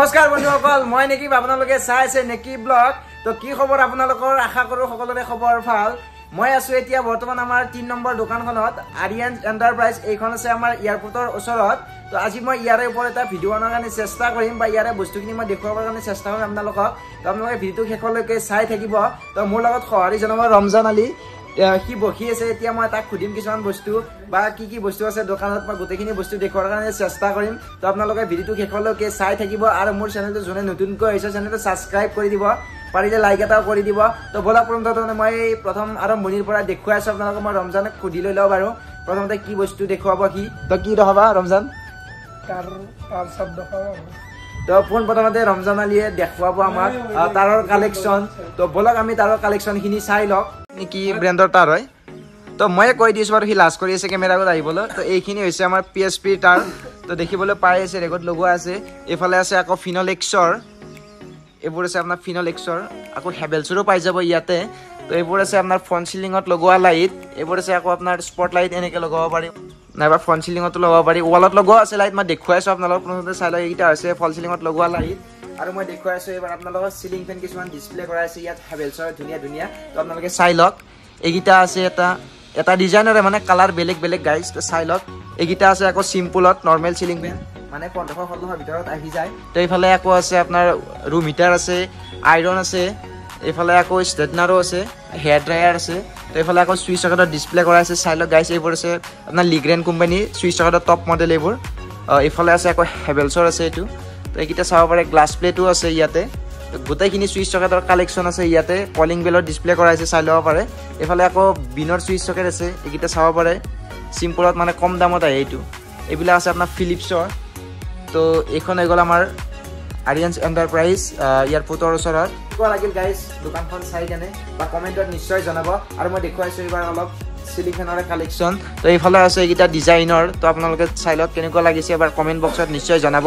নমস্কাৰ বন্ধুসকল মই নেকি আপোনালোকে চাই আছে নেকি ব্লগ তো কি খবৰ আপোনালোকৰ আশা কৰো সকলোৰে খবৰ ভাল মই আছো এতিয়া বৰ্তমান আমাৰ 3 নম্বৰ দোকানখনত আৰিয়ান এন্টাৰপ্ৰাইজ এইখন আছে আমাৰ এয়াৰপৰ্টৰ ওচৰত তো আজি মই ইয়াৰে ওপৰত এটা ভিডিও বনোৱাৰ কাৰণে চেষ্টা কৰিম বা ইয়াৰে বস্তুখিনি মই দেখুৱাবৰ কাৰণে চেষ্টা কৰিম আপোনালোকক তো আপোনালোকে ভিডিওটো শেষলৈকে চাই থাকিব তো মোৰ লগত সহাৰি জনাব ৰমজান আলী কি বহি আছে এতিয়া মই তাক খুদিম কিছুমান বস্তু বা কি বস্তু আছে দোকানত মই গোটেইখিনি বস্তু দেখুৱাৰ কাৰণে চেষ্টা কৰিম তো আপোনালোকে ভিডিওটো শেষলৈকে চাই থাকিব আৰু মোৰ চেনেলটো যোনে নতুনকৈ আহিছে চেনেলটো সাবস্ক্ৰাইব কৰি দিব পাৰিলে লাইক এটাও কৰি দিব তো বলা প্ৰথমতে মই প্ৰথম আৰম্ভণিৰ পৰা দেখুৱাই আছো আপোনালোকক মই ৰমজানক খুদি লৈ লওঁ বাৰু প্ৰথমতে কি বস্তু দেখুৱাব কি তো কি দেখাবা ৰমজান তাৰ শব্দ খাওয়া তো ফোন প্ৰথমতে ৰমজান আলীয়ে দেখুৱাব আমাক তাৰৰ কালেকশ্যন তো বলক আমি তাৰৰ কালেকশ্যনখিনি চাই লওক কি ব্ৰেণ্ডৰ তাৰ হয় তো মই কৈ দিছো বাৰু হি লাজ কৰি আছে কেমেৰাত আহিবলৈ তো এইখিনি হৈছে আমাৰ পিএছপি তাৰ তো দেখিবলৈ পাই আছে ৰেকৰ্ড লগোৱা আছে এফালে আছে আকৌ ফিনলেক্সৰ এইবোৰ আছে আপোনাৰ ফিনলেক্সৰ আকৌ হেভেলছৰো পাই যাব ইয়াতে তো এইবোৰ আছে আপোনাৰ ফ্ৰণ্ট সিলিঙত লগোৱা লাইট এইবোৰ আছে আকৌ আপোনাৰ স্পট লাইট এনেকৈ লগাব পাৰি নাইবা ফ্ৰণ্ট সিলিঙতো লগাব পাৰি ৱালত লগোৱা আছে লাইট মই দেখুৱাই আছো আপোনালোকক প্ৰথমতে চাই লওক এইটা হৈছে ফল সিলিঙত লগোৱা লাইট আৰু মই দেখুৱাই আছো এবাৰ আপোনালোকক সিলিং ফেন কিছুমান ডিসপ্লে কৰা আছে ইয়াত হেভেলছৰ ধুনীয়া ধুনীয়া তো আপোনালোকে চাই লওক এইটা আছে এটা ডিজাইনৰে মানে কালাৰ বেলেগ বেলেগ গাইজ তো চাই লওক এইটা আছে আকৌ সিম্পলত নৰ্মেল সিলিং ফেন মানে 1500 ভিতৰত আহি যায় তো এইফালে আকৌ আছে আপোনাৰ ৰুম হিটাৰ আছে আইৰন আছে এইফালে আকৌ ষ্টেটনাৰো আছে হেয়াৰ ড্ৰায়াৰ আছে তো এইফালে আকৌ সুইচ সকেটৰ ডিসপ্লে কৰা আছে চাই লওক গাইজ এইবোৰ আছে আপোনাৰ লিগ্ৰেন কোম্পানী সুইচ সকেটৰ টপ মডেল এইবোৰ এইফালে আছে আকৌ হেভেলছৰ আছে এইটো তো এইটা চাব পাৰে গ্লাছ প্লেটো আছে ইয়াতে তো গোটেইখিনি সুইচ সকেটৰ কালেকশ্যন আছে ইয়াতে কলিং বেলৰ ডিসপ্লে কৰা আছে চাই ল'ব পাৰে এইফালে আকৌ বিনৰ সুইচ সকেট আছে এইটা চাব পাৰে সিম্পলত মানে কম দামত আহে এইটো এইবিলাক আছে আপোনাৰ ফিলিপছৰ তো এইখন হৈ গ'ল আমাৰ আৰিয়ান এন্টাৰপ্ৰাইজ এয়াৰপৰ্টৰ ওচৰত কোৱা লাগিল গাইজ দোকানখন চাই কেনে বা কমেণ্টত নিশ্চয় জনাব আৰু মই দেখুৱাইছো এইবাৰ অলপ সিলিং ফেনৰ কালেকশ্যন তো এইফালে আছে এইটা ডিজাইনৰ তো আপোনালোকে চাই লওক কেনেকুৱা লাগিছে এবাৰ কমেণ্ট বক্সত নিশ্চয় জনাব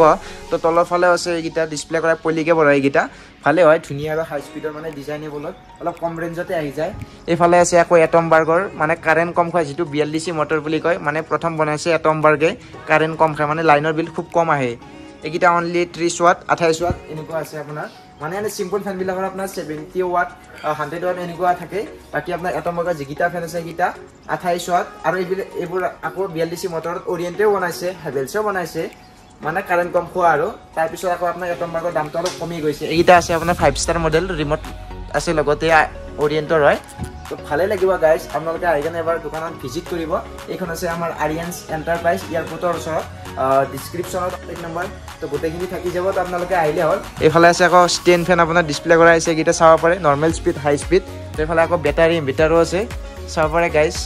তো তলৰ ফালে আছে এইটা ডিসপ্লে কৰা পলিকে বঢ়াই এইটা ভালে হয় ধুনীয়া আৰু হাই স্পীডৰ মানে ডিজাইনেবলত অলপ কম ৰেঞ্জতে আহি যায় এইফালে আছে আকৌ এটমবাৰ্গৰ মানে কাৰেণ্ট কম খায় যিটো BLDC মটৰ বুলি কয় মানে প্ৰথম বনাইছে এটমবাৰ্গে কাৰেণ্ট কম খায় মানে লাইনৰ বিল খুব কম আহে এইটা অনলি 30 ওয়াট 28 ওয়াট এনেকুৱা আছে আপোনাৰ মানে এনে সিম্পল ফেন বিলাকৰ আপোনাৰ 70 ওয়াট 100 ওয়াট এনেকুৱা থাকে বাকি আপোনাৰ এটমবাৰ্গৰ যিকিটা ফেন আছে এইটা 28 ওয়াট আৰু এইবোৰ আকৌ BLDC মটৰত ওৰিয়েণ্টেও বনাইছে হেভেলছও বনাইছে মানে কাৰেণ্ট কম খোৱা আৰু তাৰ পিছত আকৌ আপোনাৰ এটমবাৰ্গৰ দামটো অলপ কমি গৈছে এইটা আছে আপোনাৰ 5 ষ্টাৰ মডেল ৰিমোট আছে লগতে ওৰিয়েণ্টৰ হয় তো ভালে লাগিব গাইজ আপোনালোকে আহি কেনে এবাৰ দোকানত ভিজিট কৰিব এইখন আছে আমাৰ আৰিয়ান এন্টাৰপ্ৰাইজ এয়াৰপৰ্টৰ ওচৰত ডিসক্ৰিপশনত 1 নম্বৰ তো গোটেইখিনি থাকি যাব তো আপোনালোকে আহিলে হ'ল এইফালে আছে আকৌ ষ্টেণ্ড ফেন আপোনাৰ ডিসপ্লে কৰা আছে এইটা চাব পাৰে নৰ্মেল স্পীড হাই স্পীড তো এইফালে আকৌ বেটাৰী ইনভাৰ্টাৰো আছে চাব পাৰে গাইজ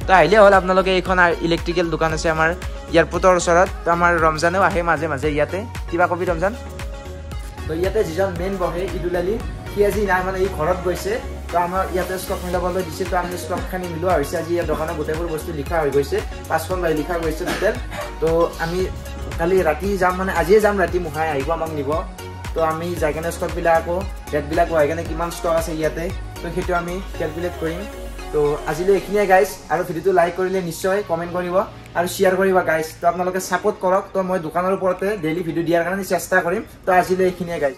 তো আহিলে হ'ল আপোনালোকে এইখন ইলেক্ট্ৰিকেল দোকান আছে আমাৰ এয়াৰপৰ্টৰ ওচৰত তো আমাৰ ৰমজানেও আহে মাজে মাজে ইয়াতে কিবা কবি ৰমজান তো ইয়াতে যিজন মেইন বহে ইদুল আলী সি আজি নাই মানে এই ঘৰত গৈছে তো আমাৰ ইয়াতে ষ্টক মিলাবলৈ দিছে তো আমি ষ্টকখানি মিলোৱা হৈছে আজি ইয়াৰ দোকানত গোটেইবোৰ বস্তু লিখা হৈ গৈছে 5খন বাই লিখা গৈছে টোটেল তো আমি কালি ৰাতি যাম মানে আজিয়ে যাম ৰাতি মুহাই আহিব আমাক নিব তো আমি যাই কেনে ষ্টকবিলাক আকৌ ৰেটবিলাক হৈ কেনে কিমান ষ্টক আছে ইয়াতে তো সেইটো আমি ক্যালকুলেট কৰিম তো আজিলৈ এইখিনিয়ে গাইজ আৰু ভিডিওটো লাইক কৰিলে নিশ্চয় কমেণ্ট কৰিব আৰু শ্বেয়াৰ কৰিবা গাইজ তো আপোনালোকে সাপোৰ্ট কৰক তো মই দোকানৰ ওপৰতে ডেইলি ভিডিও দিয়াৰ কাৰণে চেষ্টা কৰিম তো আজিলৈ এইখিনিয়ে গাইজ